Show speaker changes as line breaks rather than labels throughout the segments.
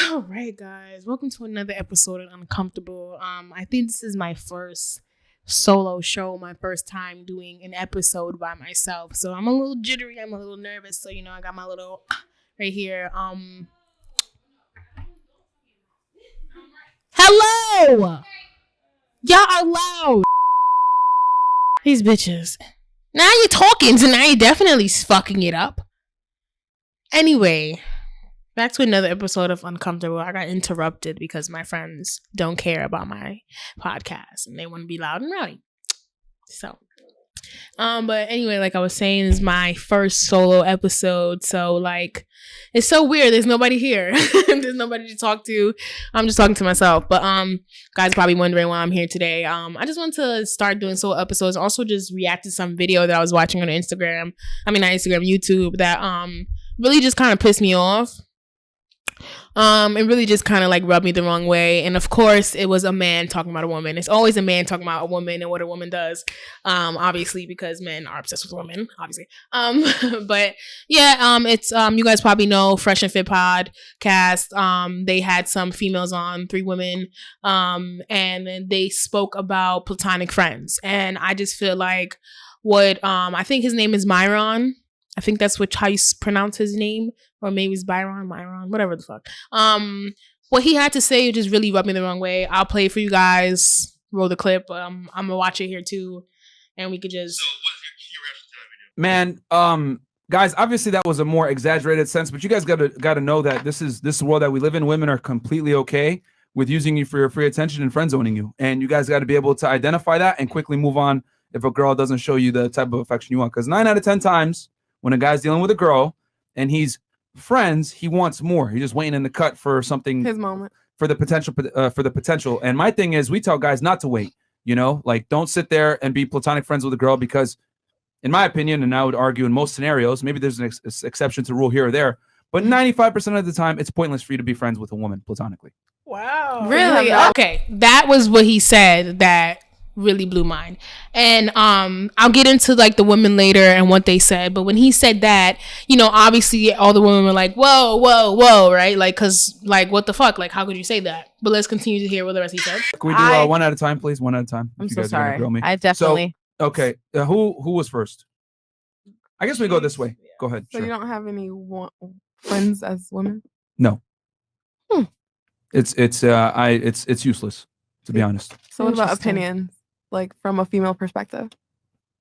All right, guys. Welcome to another episode of Uncomfortable. I think this is my first solo show, my first time doing an episode by myself. So I'm a little jittery, I'm a little nervous. So, I got my little right here. Hello! Y'all are loud. These bitches. Now you're talking, so now you're definitely fucking it up. Anyway, back to another episode of Uncomfortable. I got interrupted because my friends don't care about my podcast and they want to be loud and rowdy. So, but anyway, like I was saying, this is my first solo episode. So, it's so weird. There's nobody here. There's nobody to talk to. I'm just talking to myself. But guys probably wondering why I'm here today. I just want to start doing solo episodes. Also, just react to some video that I was watching on Instagram. YouTube that really just kind of pissed me off. It really just kind of rubbed me the wrong way. And of course, it was a man talking about a woman. It's always a man talking about a woman and what a woman does. Obviously, because men are obsessed with women, obviously. But yeah, it's you guys probably know Fresh and Fit podcast. They had some females on, 3 women, and they spoke about platonic friends. And I just feel like I think his name is Myron. I think that's how you pronounce his name. Or maybe it's Myron, whatever the fuck. What he had to say just really rubbed me the wrong way. I'll play it for you guys. Roll the clip. I'm gonna watch it here too, and we could just. So
what is your key reaction to that video? Man, guys, obviously that was a more exaggerated sense, but you guys gotta know that this world that we live in, women are completely okay with using you for your free attention and friend zoning you, and you guys got to be able to identify that and quickly move on if a girl doesn't show you the type of affection you want. Because 9 out of 10 times when a guy's dealing with a girl and he's friends, he wants more. He's just waiting in the cut for something,
his moment,
for the potential. And my thing is, we tell guys not to wait. Don't sit there and be platonic friends with a girl, because in my opinion, and I would argue in most scenarios, maybe there's an exception to the rule here or there, but 95% of the time it's pointless for you to be friends with a woman platonically.
Wow. Really? Okay, that was what he said that really blew mine. And I'll get into the women later and what they said, but when he said that, obviously all the women were like, whoa, right? Because what the fuck, how could you say that? But let's continue to hear what the rest he said.
Can we do one at a time, please? One at a time.
I'm so sorry. I definitely.
So, okay, who was first? I guess we go this way. Go ahead.
So sure. You don't have any friends as women?
No. It's useless, to be honest.
So what about opinions? From a female perspective?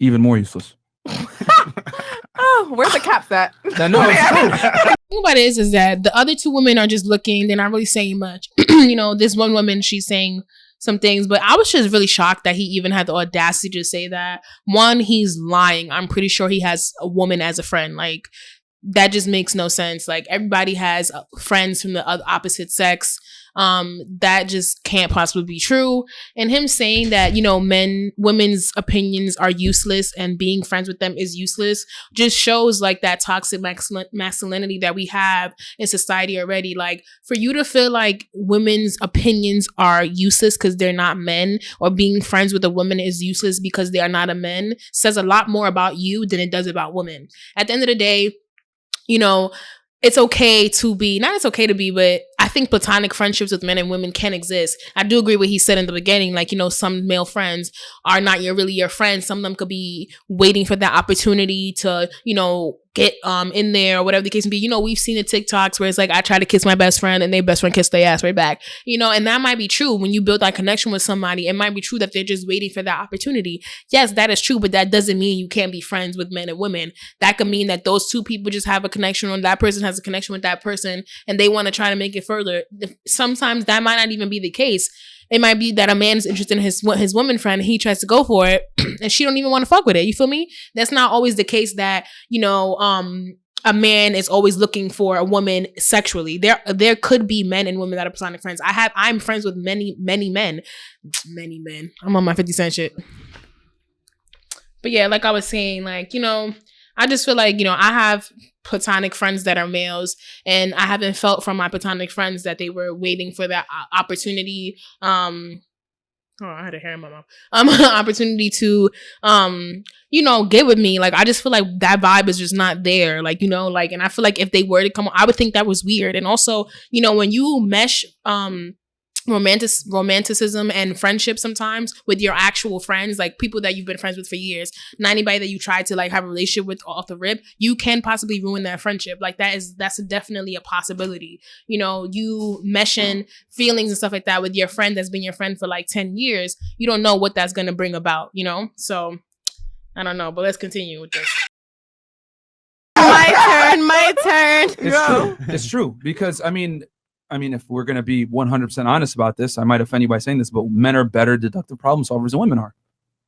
Even more useless.
Oh, where's the caps at?
No, it's true.
The thing about it is that the other 2 women are just looking. They're not really saying much. This one woman, she's saying some things, but I was just really shocked that he even had the audacity to say that. One, he's lying. I'm pretty sure he has a woman as a friend. That just makes no sense. Everybody has friends from the opposite sex. That just can't possibly be true. And him saying that, women's opinions are useless and being friends with them is useless just shows that toxic masculinity that we have in society already. For you to feel like women's opinions are useless because they're not men, or being friends with a woman is useless because they are not a man, says a lot more about you than it does about women. At the end of the day, it's okay to be, but I think platonic friendships with men and women can exist. I do agree with what he said in the beginning, some male friends are not really your friends. Some of them could be waiting for that opportunity to, get in there, or whatever the case may be. We've seen the TikToks where it's I try to kiss my best friend and their best friend kiss their ass right back. And that might be true. When you build that connection with somebody, it might be true that they're just waiting for that opportunity. Yes, that is true, but that doesn't mean you can't be friends with men and women. That could mean that those 2 people just have a connection, or that person has a connection with that person and they want to try to make it further. Sometimes that might not even be the case. It might be that a man is interested in his woman friend and he tries to go for it and she don't even want to fuck with it. You feel me? That's not always the case that, a man is always looking for a woman sexually. There could be men and women that are platonic friends. I'm friends with many men. I'm on my 50 Cent shit. But yeah, like I was saying, I just feel I have platonic friends that are males, and I haven't felt from my platonic friends that they were waiting for that opportunity. Oh, I had a hair in my mouth. Opportunity to, get with me. Like, I just feel like that vibe is just not there. Like, like, and I feel like if they were to come on, I would think that was weird. And also, when you mesh, romanticism and friendship sometimes with your actual friends, like people that you've been friends with for years, not anybody that you try to like have a relationship with off the rip, you can possibly ruin that friendship. Like that's definitely a possibility. You meshing feelings and stuff like that with your friend that's been your friend for like 10 years, you don't know what that's going to bring about, so I don't know, but let's continue with this.
My turn.
It's true because I mean, if we're going to be 100% honest about this, I might offend you by saying this, but men are better deductive problem solvers than women are.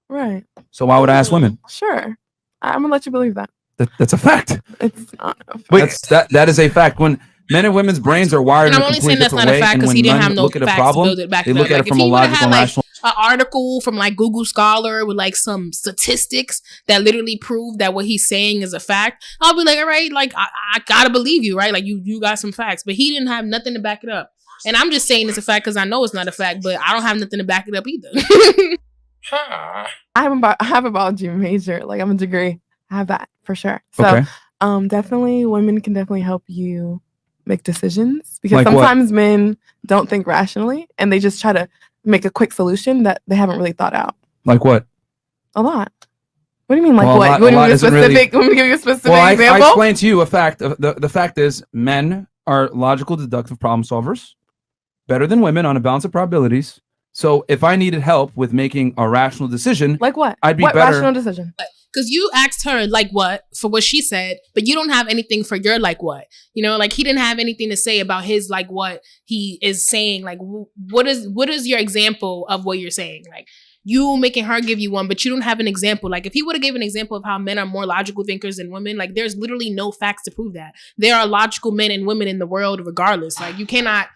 Right.
So why would I ask women?
Sure. I'm going to let you believe that.
That's a fact.
It's not a
fact. That is a fact. When men and women's brains are wired in a completely different way, and when men look at a problem, they look at it from a logical and rational.
An article from like Google Scholar with like some statistics that literally prove that what he's saying is a fact, I'll be like, all right, like I gotta believe you, right? Like you got some facts, but he didn't have nothing to back it up. And I'm just saying it's a fact because I know it's not a fact, but I don't have nothing to back it up either.
I have a biology major, like I'm a degree. I have that for sure. So definitely women can definitely help you make decisions because like sometimes men don't think rationally and they just try to make a quick solution that they haven't really thought out.
Like what?
A lot. What do you mean like what? Want me to give you a specific example?
I explained to you a fact. The fact is men are logical deductive problem solvers, better than women on a balance of probabilities. So if I needed help with making a rational decision,
like what?
I'd be
what
better.
Rational decision?
Because you asked her like what for what she said, but you don't have anything for your like what. Like he didn't have anything to say about his like what he is saying. Like what is your example of what you're saying? Like you making her give you one, but you don't have an example. Like if he would have given an example of how men are more logical thinkers than women, like there's literally no facts to prove that. There are logical men and women in the world regardless. Like you cannot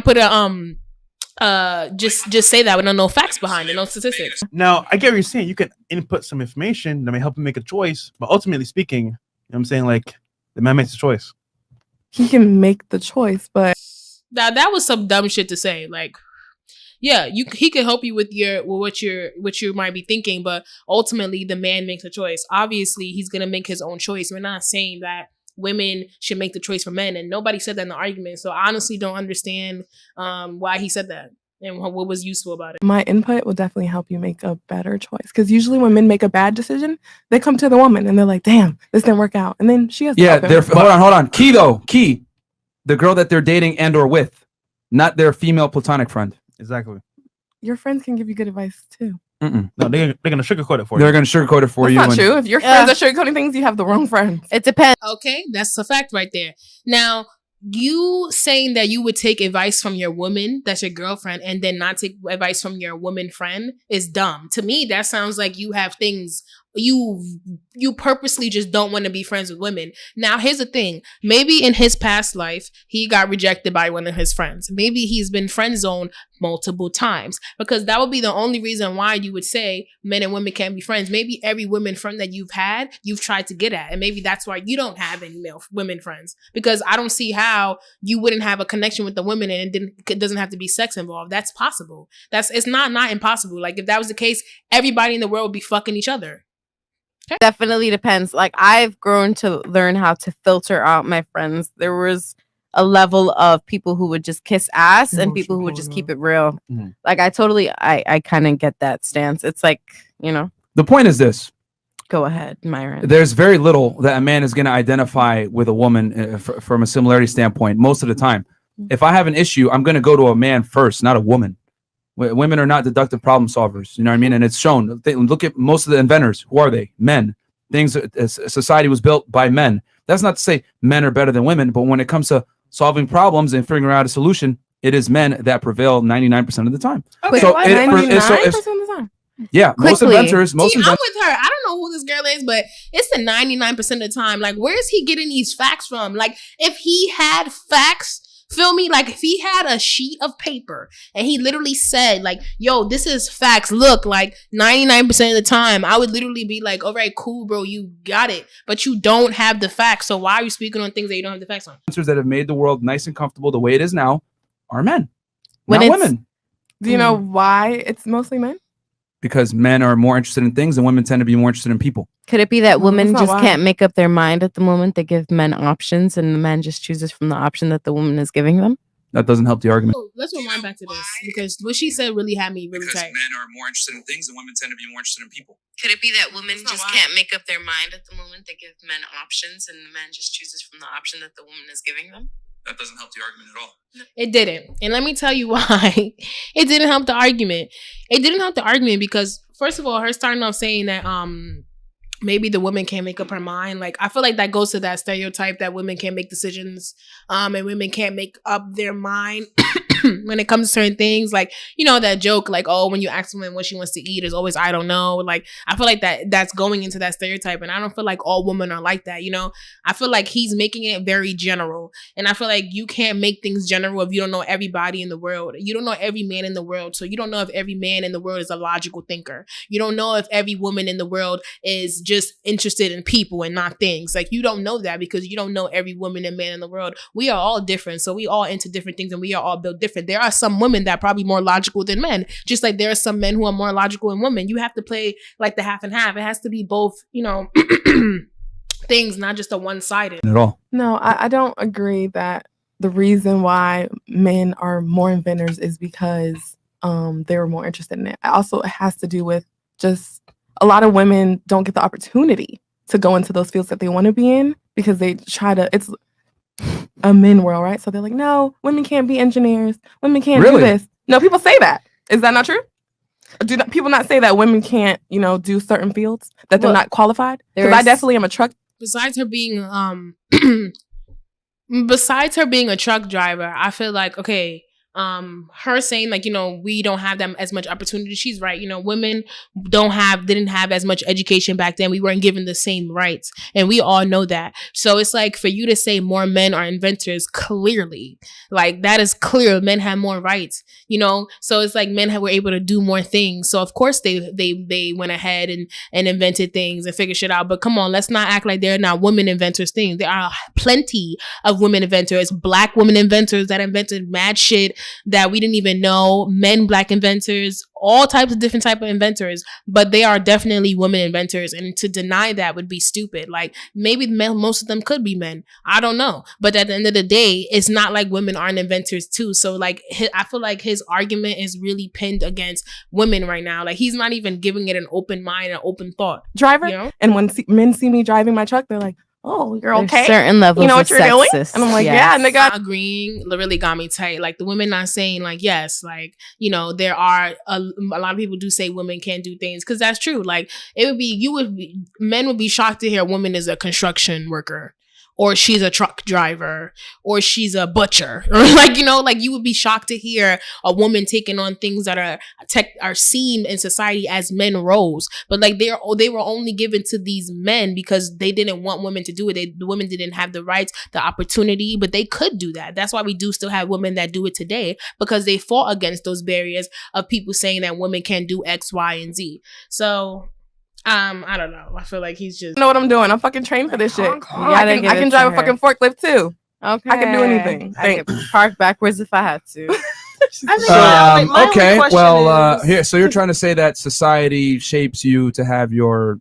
put a just say that with no facts behind it, no statistics.
Now, I get what you're saying. You can input some information that may help him make a choice, but ultimately speaking, I'm saying like the man makes a choice.
He can make the choice, but
that was some dumb shit to say. Like, yeah, he could help you with what you might be thinking, but ultimately the man makes a choice. Obviously, he's gonna make his own choice. We're not saying that women should make the choice for men, and nobody said that in the argument. So I honestly don't understand why he said that and what was useful about it.
My input will definitely help you make a better choice because usually when men make a bad decision, they come to the woman and they're like, "Damn, this didn't work out," and then she has
hold on. Key, the girl that they're dating and or with, not their female platonic friend.
Exactly.
Your friends can give you good advice too.
No, they're gonna sugarcoat it for you.
They're gonna sugarcoat it for you.
That's not true. If your friends are sugarcoating things, you have the wrong friends.
It depends.
Okay, that's a fact right there. Now, you saying that you would take advice from your woman, that's your girlfriend, and then not take advice from your woman friend is dumb. To me, that sounds like you have things you purposely just don't want to be friends with women. Now, here's the thing. Maybe in his past life, he got rejected by one of his friends. Maybe he's been friend zoned multiple times because that would be the only reason why you would say men and women can't be friends. Maybe every women friend that you've had, you've tried to get at. And maybe that's why you don't have any women friends because I don't see how you wouldn't have a connection with the women and it doesn't have to be sex involved. That's possible. It's not impossible. Like if that was the case, everybody in the world would be fucking each other.
Okay. Definitely depends. Like I've grown to learn how to filter out my friends. There was a level of people who would just kiss ass and people who would just keep it real. Mm-hmm. Like I kind of get that stance. It's like,
The point is this.
Go ahead, Myron.
There's very little that a man is going to identify with a woman from a similarity standpoint most of the time. If I have an issue, I'm going to go to a man first, not a woman. Women are not deductive problem solvers. You know what I mean? And it's shown. Look at most of the inventors. Who are they? Men. Society was built by men. That's not to say men are better than women, but when it comes to solving problems and figuring out a solution, it is men that prevail 99% of the time.
Okay, so 99% of the time?
Yeah,
quickly.
Most inventors.
I'm with her. I don't know who this girl is, but it's the 99% of the time. Like, where is he getting these facts from? Like, if he had facts, feel me? Like, if he had a sheet of paper and he literally said, like, yo, this is facts. Look, like 99% of the time, I would literally be like, all right, cool, bro, you got it. But you don't have the facts. So why are you speaking on things that you don't have the facts on?
Answers that have made the world nice and comfortable the way it is now are men,
not
women.
Do you know why it's mostly men?
Because men are more interested in things and women tend to be more interested in people.
Could it be that women
that's not
just
why.
can't make up their mind at the moment? They give men options and the man just chooses from the option that the woman is giving them?
That doesn't help the argument.
So let's rewind back to this because what she said really had me really tight.
Men are more interested in things and women tend to be more interested in people.
Could it be that women just can't make up their mind at the moment? They give men options and the man just chooses from the option that the woman is giving them?
That doesn't help the argument at all.
It didn't. And let me tell you why. It didn't help the argument. It didn't help the argument because, first of all, her starting off saying that maybe the woman can't make up her mind. Like, I feel like that goes to that stereotype that women can't make decisions and women can't make up their mind when it comes to certain things. Like, you know, that joke, like, oh, when you ask a woman what she wants to eat, it's always, I don't know. Like, I feel like that's going into that stereotype. And I don't feel like all women are like that, you know? I feel like he's making it very general. And I feel like you can't make things general if you don't know everybody in the world. You don't know every man in the world. So you don't know if every man in the world is a logical thinker. You don't know if every woman in the world is just interested in people and not things. Like, you don't know that because you don't know every woman and man in the world. We are all different. So we all into different things and we are all built different. There are some women that are probably more logical than men, just like there are some men who are more logical than women. You have to play like the half and half. It has to be both, you know, things, not just a one-sided.
At all.
No, I don't agree that the reason why men are more inventors is because they were more interested in it. Also, it has to do with just a lot of women don't get the opportunity to go into those fields that they want to be in because they try to, it's a men world, right? So they're like, no, women can't be engineers. Women can't do this. No, people say that. Is that not true? Do people not say that women can't, you know, do certain fields that they're not qualified? Because I definitely am a truck.
Besides her being a truck driver, I feel like, okay, her saying like, you know, we don't have them as much opportunity. She's right. You know, women didn't have as much education back then. We weren't given the same rights and we all know that. So it's like for you to say more men are inventors, clearly, like that is clear. Men have more rights, you know? So it's like men were able to do more things. So of course they went ahead and invented things and figured shit out. But come on, let's not act like they're not women inventors things. There are plenty of women inventors, Black women inventors that invented mad shit that we didn't even know, men, Black inventors, all types of different type of inventors, but they are definitely women inventors, and to deny that would be stupid. Like, maybe most of them could be men, I don't know, but at the end of the day, it's not like women aren't inventors too. So like, I feel like his argument is really pinned against women right now. Like, he's not even giving it an open mind, an open thought.
Driver,
you know?
And when men see me driving my truck, they're like, oh, you're okay.
There's certain levels,
you know what
of
you're doing?
sexist.
And I'm like,
yes.
yeah, nigga.
Agreeing really got me tight. Like, the women not saying like, yes, like, you know, there are a lot of people do say women can't do things, because that's true. Like, men would be shocked to hear a woman is a construction worker, or she's a truck driver, or she's a butcher, or like, you know, like, you would be shocked to hear a woman taking on things that are seen in society as men roles, but like they were only given to these men because they didn't want women to do it. The women didn't have the rights, the opportunity, but they could do that. That's why we do still have women that do it today, because they fought against those barriers of people saying that women can't do X, Y, and Z. So I don't know. I feel like he's just...
I know what I'm doing. I'm fucking trained for this shit.
I
can drive a fucking forklift too.
Okay.
I can do anything.
I could park backwards if I had to.
Okay. Well, here. So you're trying to say that society shapes you to have your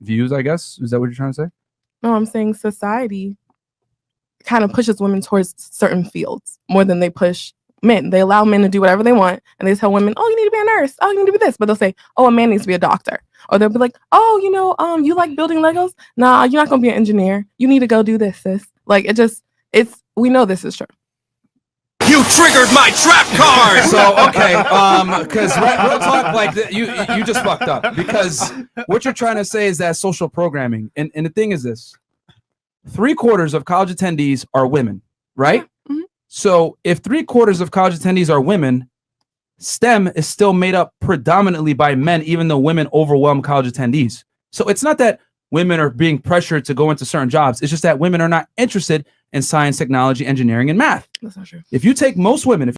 views, I guess? Is that what you're trying to say?
No, I'm saying society kind of pushes women towards certain fields more than they push men. They allow men to do whatever they want, and they tell women, oh, you need to be a nurse. Oh, you need to be this. But they'll say, oh, a man needs to be a doctor. Or they'll be like, oh, you know, you like building Legos? Nah, you're not going to be an engineer. You need to go do this, sis. Like, we know this is true.
You triggered my trap card!
So, okay, because real talk, like, you just fucked up. Because what you're trying to say is that social programming. And the thing is this. 3/4 of college attendees are women, right?
Mm-hmm.
So if 3/4 of college attendees are women, STEM is still made up predominantly by men, even though women overwhelm college attendees. So it's not that women are being pressured to go into certain jobs. It's just that women are not interested in science, technology, engineering, and math.
That's not true.
If you take most women...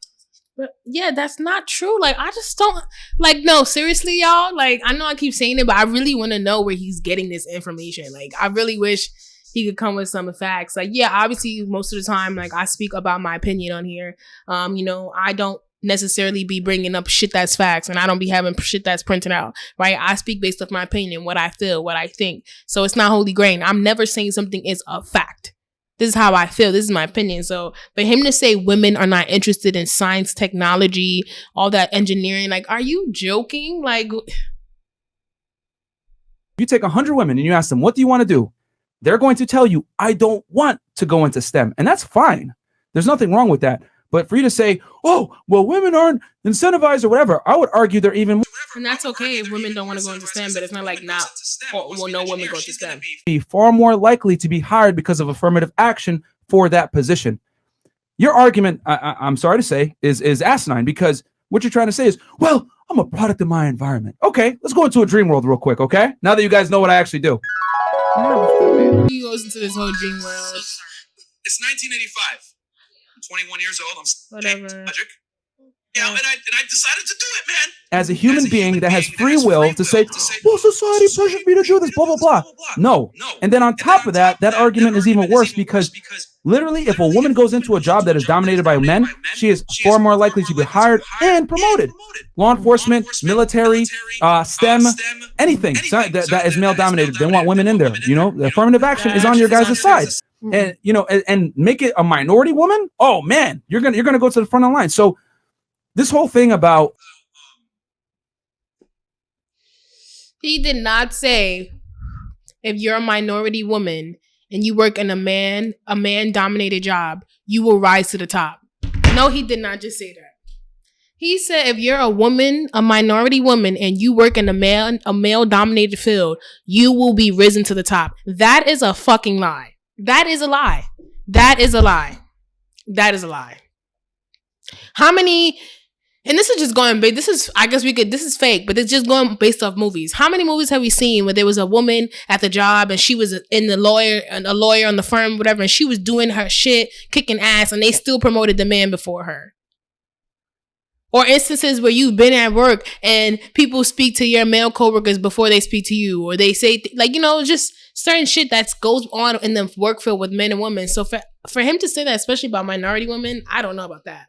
But yeah, that's not true. Like, I just don't... Like, no, seriously, y'all. Like, I know I keep saying it, but I really want to know where he's getting this information. Like, I really wish he could come with some facts. Like, yeah, obviously, most of the time, like, I speak about my opinion on here. You know, I don't necessarily be bringing up shit that's facts, and I don't be having shit that's printed out, right? I speak based off my opinion, what I feel, what I think. So it's not holy grain. I'm never saying something is a fact. This is how I feel. This is my opinion. So for him to say women are not interested in science, technology, all that engineering, like, are you joking? Like,
you take 100 women and you ask them, what do you want to do? They're going to tell you, I don't want to go into STEM. And that's fine. There's nothing wrong with that. But for you to say, oh, well, women aren't incentivized or whatever, I would argue they're even more.
And that's okay if women don't want to go into STEM, but it's not like now, well, no women go to STEM.
Be far more likely to be hired because of affirmative action for that position. Your argument, I'm sorry to say, is asinine, because what you're trying to say is, well, I'm a product of my environment. Okay, let's go into a dream world real quick, okay? Now that you guys know what I actually do.
He goes into this whole dream world.
It's 1985. I'm 21 years old. I'm
Whatever.
magic. Yeah, and I decided to do it, man.
As a human being that has free will to say, well, society pressured me to do this, blah, blah, blah. No. And then on top of that, that argument is even worse, because literally, if a woman goes into a job that is dominated by men, she is far more likely to be hired and promoted. Law enforcement, military, STEM, anything that is male dominated. They want women in there. You know, the affirmative action is on your guys' side. And, you know, and make it a minority woman. Oh, man, you're gonna go to the front of the line. So this whole thing about.
He did not say if you're a minority woman and you work in a man dominated job, you will rise to the top. No, he did not just say that. He said if you're a woman, a minority woman, and you work in a male dominated field, you will be risen to the top. That is a fucking lie. That is a lie. That is a lie. That is a lie. How many, and this is just going, this is, I guess we could, this is fake, but it's just going based off movies. How many movies have we seen where there was a woman at the job and she was a lawyer on the firm, whatever, and she was doing her shit, kicking ass, and they still promoted the man before her? Or instances where you've been at work and people speak to your male coworkers before they speak to you, or they say like, you know, just certain shit that goes on in the work field with men and women. So for him to say that, especially about minority women, I don't know about that.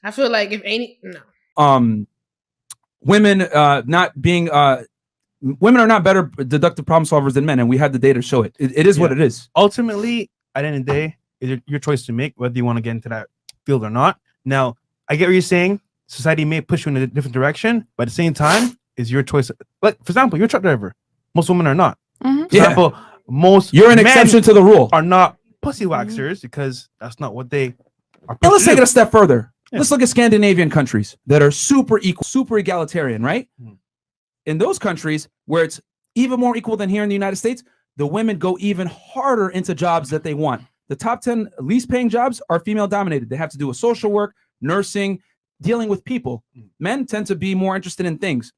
I feel like no. Women not being women are not better deductive problem solvers than men, and we had the data show it. It is what it is.
Ultimately, at the end of the day, it's your choice to make whether you want to get into that field or not. Now, I get what you're saying. Society may push you in a different direction, but at the same time, it's your choice. Like, for example, you're a truck driver. Most women are not.
Mm-hmm.
For example, most
you're an exception to the rule.
Are not pussy waxers because that's not what they are.
And let's take it a step further. Yeah. Let's look at Scandinavian countries that are super equal, super egalitarian, right? Mm-hmm. In those countries where it's even more equal than here in the United States, the women go even harder into jobs that they want. The top 10 least paying jobs are female dominated. They have to do with social work, nursing, dealing with people. Men tend to be more interested in things.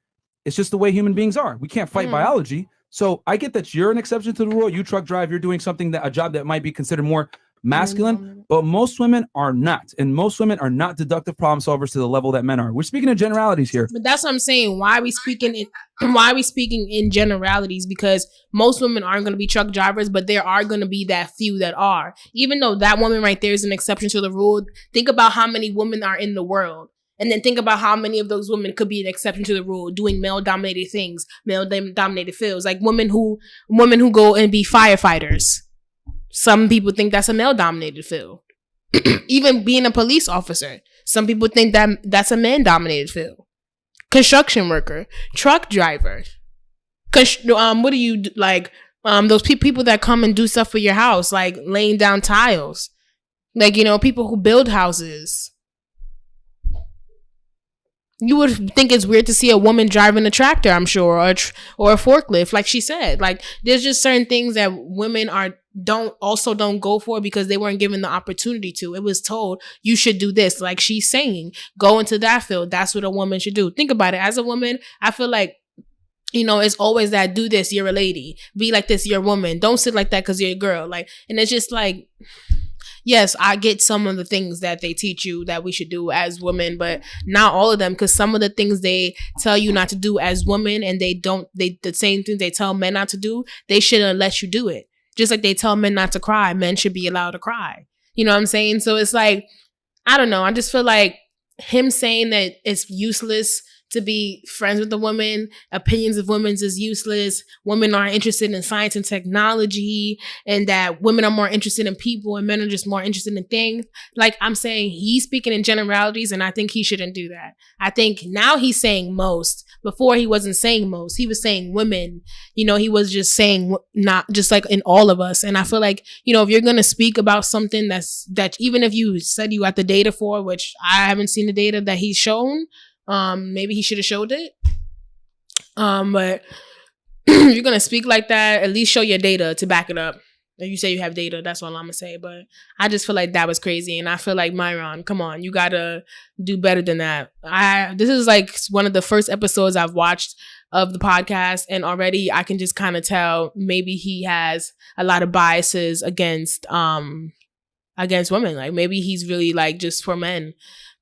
It's just the way human beings are. We can't fight biology. So I get that you're an exception to the rule. You truck drive, you're doing something a job that might be considered more masculine, but most women are not. And most women are not deductive problem solvers to the level that men are. We're speaking in generalities here.
But that's what I'm saying. Why are we speaking in generalities? Because most women aren't going to be truck drivers, but there are going to be that few that are. Even though that woman right there is an exception to the rule, think about how many women are in the world. And then think about how many of those women could be an exception to the rule, doing male-dominated things, male-dominated fields, like women who go and be firefighters. Some people think that's a male-dominated field. Even being a police officer, some people think that that's a man-dominated field. Construction worker, truck driver. What do you like? Those people that come and do stuff for your house, like laying down tiles, like, you know, people who build houses. You would think it's weird to see a woman driving a tractor, I'm sure, or a forklift, like she said. Like, there's just certain things that women don't go for because they weren't given the opportunity to. It was told you should do this, like she's saying, go into that field. That's what a woman should do. Think about it. As a woman, I feel like, you know, it's always that, do this, you're a lady. Be like this, you're a woman. Don't sit like that because you're a girl. Like, and it's just like, yes, I get some of the things that they teach you that we should do as women, but not all of them, because some of the things they tell you not to do as women, and the same things they tell men not to do, they shouldn't let you do it. Just like they tell men not to cry, men should be allowed to cry. You know what I'm saying? So it's like, I don't know. I just feel like him saying that it's useless to be friends with a woman, opinions of women is useless, women aren't interested in science and technology, and that women are more interested in people and men are just more interested in things. Like, I'm saying he's speaking in generalities, and I think he shouldn't do that. I think now he's saying most. Before he wasn't saying most. He was saying women. You know, he was just saying not just like in all of us. And I feel like, you know, if you're going to speak about something that even if you said you got the data for, which I haven't seen the data that he's shown, maybe he should have showed it. But if you're gonna speak like that, at least show your data to back it up. If you say you have data, that's all I'm gonna say. But I just feel like that was crazy, and I feel like Myron, come on, you gotta do better than that. This is like one of the first episodes I've watched of the podcast, and already I can just kind of tell maybe he has a lot of biases against women. Like maybe he's really like just for men.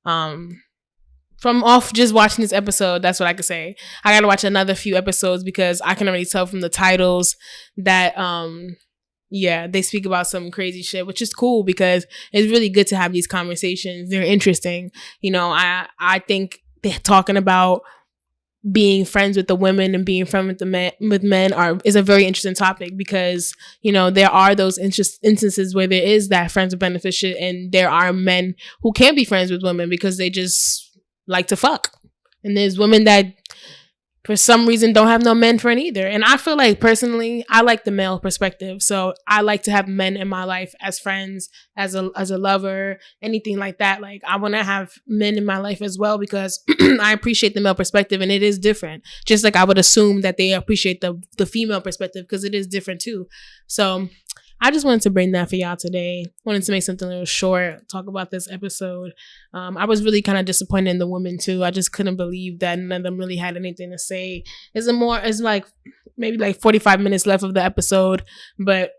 From off just watching this episode, that's what I could say. I gotta watch another few episodes because I can already tell from the titles that they speak about some crazy shit, which is cool because it's really good to have these conversations. They're interesting. You know, I think they're talking about being friends with the women and being friends with men is a very interesting topic because, you know, there are those instances where there is that friends with benefits shit, and there are men who can't be friends with women because they just like to fuck. And there's women that for some reason don't have no men friend either. And I feel like personally, I like the male perspective. So I like to have men in my life as friends, as a lover, anything like that. Like I want to have men in my life as well because I appreciate the male perspective and it is different. Just like I would assume that they appreciate the female perspective because it is different too. So I just wanted to bring that for y'all today. Wanted to make something a little short, talk about this episode. I was really kind of disappointed in the women too. I just couldn't believe that none of them really had anything to say. It's like maybe like 45 minutes left of the episode, but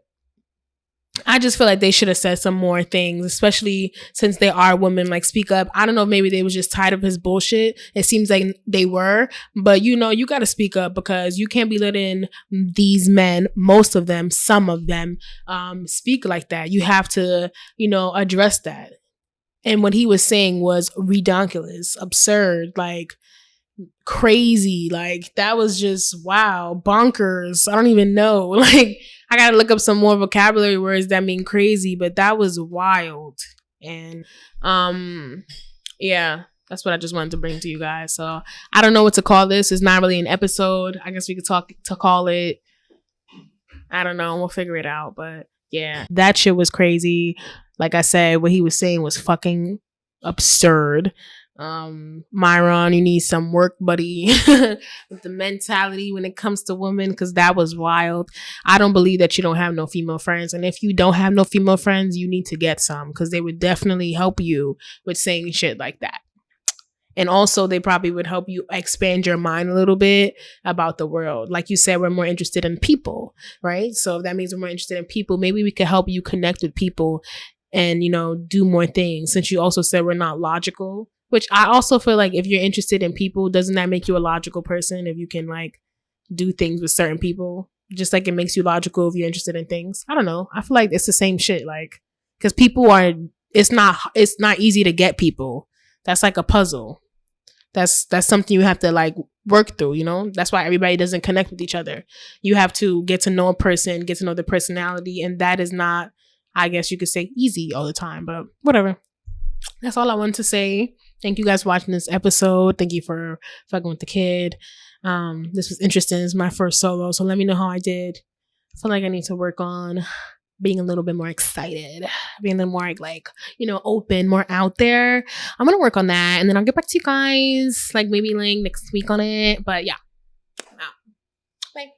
I just feel like they should have said some more things, especially since they are women. Like, speak up. I don't know if maybe they was just tired of his bullshit. It seems like they were, but you know, you got to speak up because you can't be letting these men, most of them, some of them, speak like that. You have to, you know, address that. And what he was saying was redonkulous, absurd, like crazy. Like that was just wow, bonkers. I don't even know. Like I gotta look up some more vocabulary words that mean crazy, but that was wild. And yeah, that's what I just wanted to bring to you guys. So I don't know what to call this. It's not really an episode. I guess we could call it, I don't know, we'll figure it out. But yeah, that shit was crazy. Like I said, what he was saying was fucking absurd. Myron, you need some work buddy with the mentality when it comes to women, because that was wild. I don't believe that you don't have no female friends, and if you don't have no female friends, you need to get some, because they would definitely help you with saying shit like that. And also they probably would help you expand your mind a little bit about the world. Like you said, we're more interested in people, right? So if that means we're more interested in people, maybe we could help you connect with people and, you know, do more things. Since you also said we're not logical, which I also feel like if you're interested in people, doesn't that make you a logical person if you can like do things with certain people? Just like it makes you logical if you're interested in things. I don't know. I feel like it's the same shit. Like, because people are, it's not easy to get people. That's like a puzzle. That's something you have to like work through, you know? That's why everybody doesn't connect with each other. You have to get to know a person, get to know their personality, and that is not, I guess you could say, easy all the time, but whatever. That's all I wanted to say. Thank you guys for watching this episode. Thank you for fucking with the kid. This was interesting. It's my first solo, so let me know how I did. I feel like I need to work on being a little bit more excited, being a little more like, you know, open, more out there. I'm gonna work on that, and then I'll get back to you guys like maybe like next week on it. But yeah, bye.